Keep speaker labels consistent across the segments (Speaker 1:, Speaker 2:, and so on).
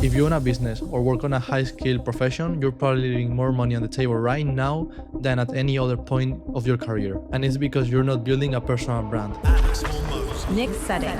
Speaker 1: If you own a business or work on a high-skilled profession, you're probably leaving more money on the table right now than at any other point of your career. And it's because you're not building a personal brand.
Speaker 2: Nick Setting.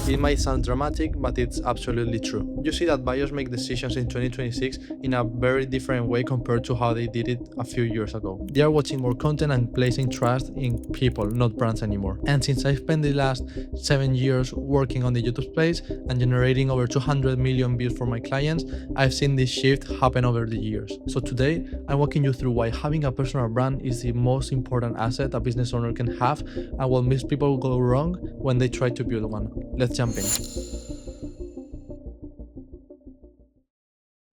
Speaker 1: It might sound dramatic, but it's absolutely true. You see that buyers make decisions in 2026 in a very different way compared to how they did it a few years ago. They are watching more content and placing trust in people, not brands anymore. And since I spent the last 7 years working on the YouTube space and generating over 200 million views for my clients, I've seen this shift happen over the years. So today, I'm walking you through why having a personal brand is the most important asset a business owner can have and what makes people go wrong when they try to build one. Let's jump in.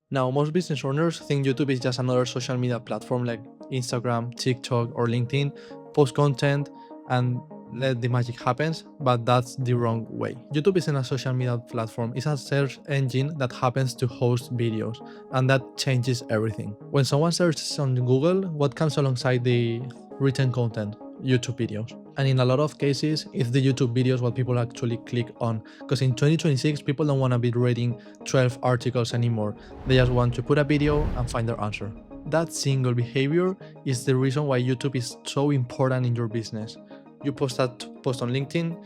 Speaker 1: Now, most business owners think YouTube is just another social media platform like Instagram, TikTok, or LinkedIn, post content and let the magic happens, but that's the wrong way. YouTube isn't a social media platform, it's a search engine that happens to host videos, and that changes everything. When someone searches on Google, what comes alongside the written content? YouTube videos. And in a lot of cases, it's the YouTube videos what people actually click on. Because in 2026, people don't want to be reading 12 articles anymore. They just want to put a video and find their answer. That single behavior is the reason why YouTube is so important in your business. You post that post on LinkedIn,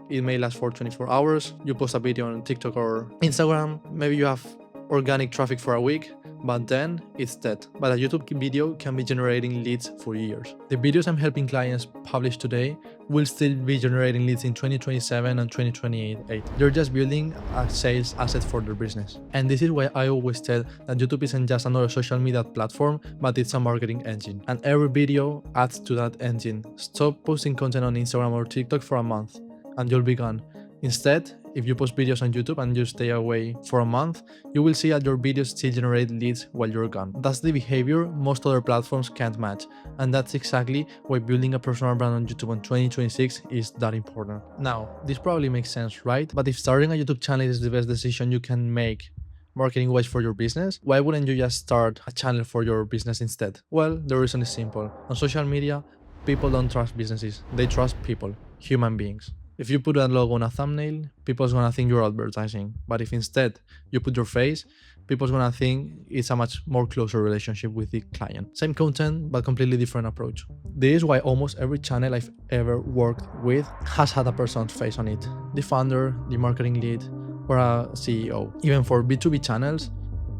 Speaker 1: it may last for 24 hours. You post a video on TikTok or Instagram, maybe you have organic traffic for a week, but then it's dead. But a YouTube video can be generating leads for years. The videos I'm helping clients publish today will still be generating leads in 2027 and 2028. They're just building a sales asset for their business. And this is why I always tell that YouTube isn't just another social media platform, but it's a marketing engine. And every video adds to that engine. Stop posting content on Instagram or TikTok for a month and you'll be gone. Instead, if you post videos on YouTube and you stay away for a month, you will see that your videos still generate leads while you're gone. That's the behavior most other platforms can't match. And that's exactly why building a personal brand on YouTube in 2026 is that important. Now, this probably makes sense, right? But if starting a YouTube channel is the best decision you can make marketing-wise for your business, why wouldn't you just start a channel for your business instead? Well, the reason is simple. On social media, people don't trust businesses. They trust people, human beings. If you put a logo on a thumbnail, people's gonna think you're advertising. But if instead you put your face, people's gonna think it's a much more closer relationship with the client. Same content, but completely different approach. This is why almost every channel I've ever worked with has had a person's face on it. The founder, the marketing lead, or a CEO. Even for B2B channels,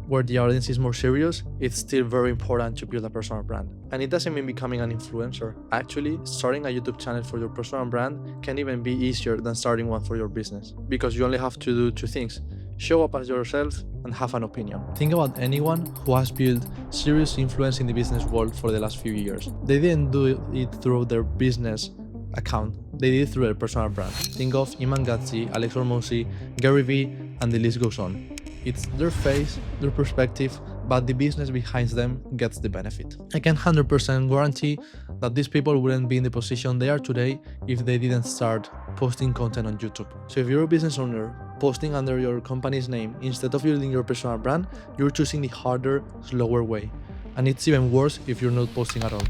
Speaker 1: where the audience is more serious, it's still very important to build a personal brand. And it doesn't mean becoming an influencer. Actually, starting a YouTube channel for your personal brand can even be easier than starting one for your business, because you only have to do two things: show up as yourself and have an opinion. Think about anyone who has built serious influence in the business world for the last few years. They didn't do it through their business account, they did it through their personal brand. Think of Iman Gadzhi, Alex Hormozi, Gary Vee, and the list goes on. It's their face, their perspective, but the business behind them gets the benefit. I can 100% guarantee that these people wouldn't be in the position they are today if they didn't start posting content on YouTube. So if you're a business owner posting under your company's name instead of building your personal brand, you're choosing the harder, slower way. And it's even worse if you're not posting at all.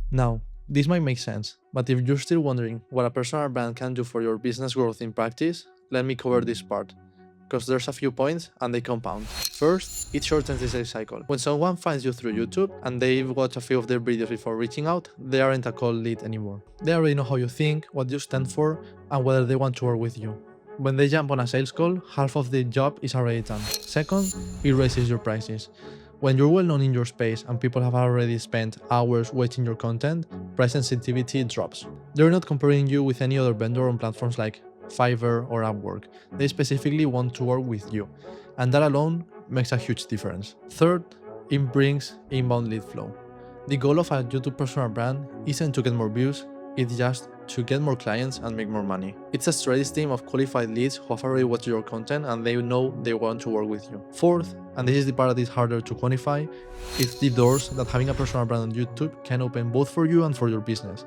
Speaker 1: Now, this might make sense, but if you're still wondering what a personal brand can do for your business growth in practice, let me cover this part, because there's a few points and they compound. First, it shortens the sales cycle. When someone finds you through YouTube and they've watched a few of their videos before reaching out, they aren't a cold lead anymore. They already know how you think, what you stand for, and whether they want to work with you. When they jump on a sales call, half of the job is already done. Second, it raises your prices. When you're well known in your space and people have already spent hours watching your content, price sensitivity drops. They're not comparing you with any other vendor on platforms like Fiverr or Upwork. They specifically want to work with you, and that alone makes a huge difference. Third, it brings inbound lead flow. The goal of a YouTube personal brand isn't to get more views, it's just to get more clients and make more money. It's a steady stream of qualified leads who have already watched your content and they know they want to work with you. Fourth, and this is the part that is harder to quantify, it's the doors that having a personal brand on YouTube can open both for you and for your business.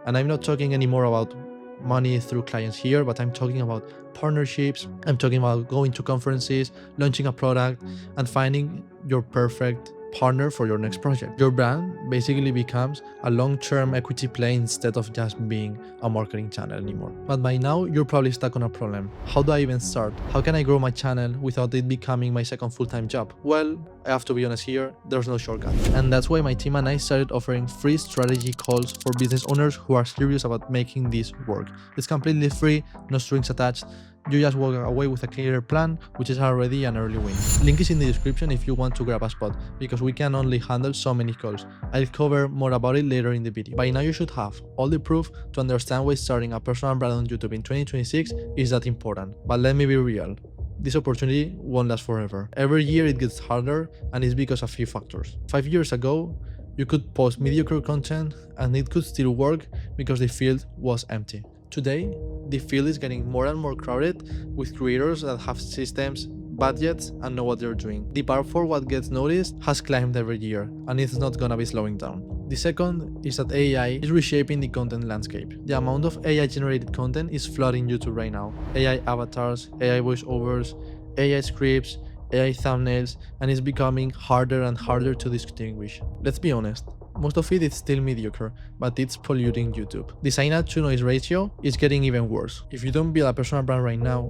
Speaker 1: And I'm not talking anymore about money through clients here, but I'm talking about partnerships, I'm talking about going to conferences, launching a product, and finding your perfect partner for your next project. Your brand basically becomes a long-term equity play instead of just being a marketing channel anymore. But by now, you're probably stuck on a problem. How do I even start? How can I grow my channel without it becoming my second full-time job? Well, I have to be honest here, there's no shortcut. And that's why my team and I started offering free strategy calls for business owners who are serious about making this work. It's completely free, no strings attached. You just walk away with a clearer plan, which is already an early win. Link is in the description if you want to grab a spot, because we can only handle so many calls. I'll cover more about it later in the video. By now you should have all the proof to understand why starting a personal brand on YouTube in 2026 is that important. But let me be real. This opportunity won't last forever. Every year it gets harder, and it's because of a few factors. 5 years ago, you could post mediocre content and it could still work because the field was empty. Today, the field is getting more and more crowded with creators that have systems, budgets, and know what they're doing. The bar for what gets noticed has climbed every year, and it's not gonna be slowing down. The second is that AI is reshaping the content landscape. The amount of AI-generated content is flooding YouTube right now. AI avatars, AI voiceovers, AI scripts, AI thumbnails, and it's becoming harder and harder to distinguish. Let's be honest. Most of it is still mediocre, but it's polluting YouTube. The sign-up to noise ratio is getting even worse. If you don't build a personal brand right now,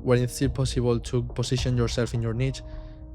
Speaker 1: when it's still possible to position yourself in your niche,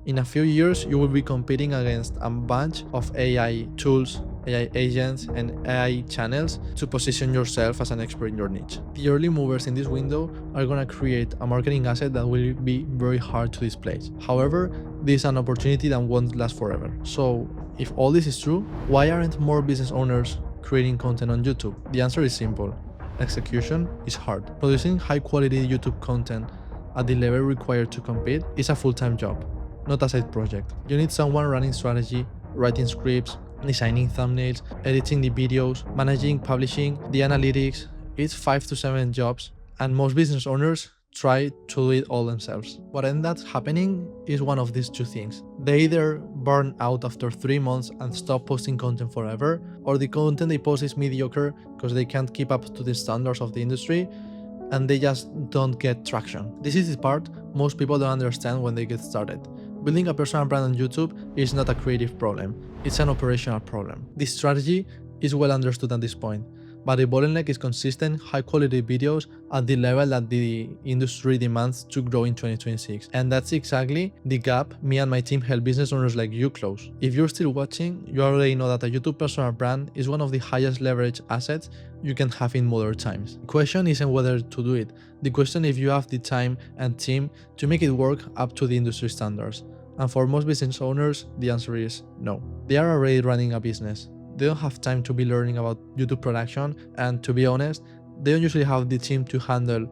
Speaker 1: in a few years you will be competing against a bunch of AI tools, AI agents, and AI channels to position yourself as an expert in your niche. The early movers in this window are gonna create a marketing asset that will be very hard to displace. However, this is an opportunity that won't last forever. So, if all this is true, why aren't more business owners creating content on YouTube? The answer is simple. Execution is hard. Producing high-quality YouTube content at the level required to compete is a full-time job, not a side project. You need someone running strategy, writing scripts, designing thumbnails, editing the videos, managing, publishing, the analytics. It's 5 to 7 jobs, and most business owners try to do it all themselves. What ends up happening is one of these two things. They either burn out after 3 months and stop posting content forever, or the content they post is mediocre because they can't keep up to the standards of the industry and they just don't get traction. This is the part most people don't understand when they get started. Building a personal brand on YouTube is not a creative problem, it's an operational problem. This strategy is well understood at this point, but the bottleneck is consistent, high-quality videos at the level that the industry demands to grow in 2026. And that's exactly the gap me and my team help business owners like you close. If you're still watching, you already know that a YouTube personal brand is one of the highest leverage assets you can have in modern times. The question isn't whether to do it. The question is if you have the time and team to make it work up to the industry standards. And for most business owners, the answer is no. They are already running a business. They don't have time to be learning about YouTube production, and to be honest, they don't usually have the team to handle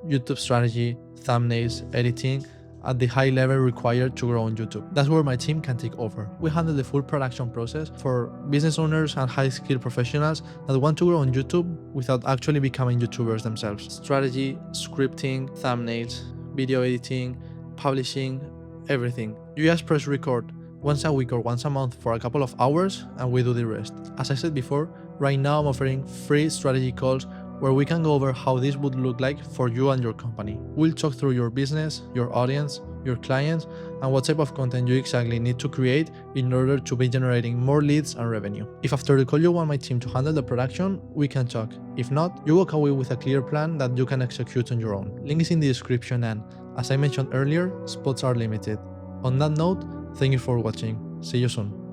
Speaker 1: YouTube strategy, thumbnails, editing at the high level required to grow on YouTube. That's where my team can take over. We handle the full production process for business owners and high-skilled professionals that want to grow on YouTube without actually becoming YouTubers themselves. Strategy, scripting, thumbnails, video editing, publishing, everything. You just press record once a week or once a month for a couple of hours and we do the rest. As I said before, right now I'm offering free strategy calls where we can go over how this would look like for you and your company. We'll talk through your business, your audience, your clients, and what type of content you exactly need to create in order to be generating more leads and revenue. If after the call you want my team to handle the production, we can talk. If not, you walk away with a clear plan that you can execute on your own. Link is in the description, and as I mentioned earlier, spots are limited. On that note, thank you for watching. See you soon.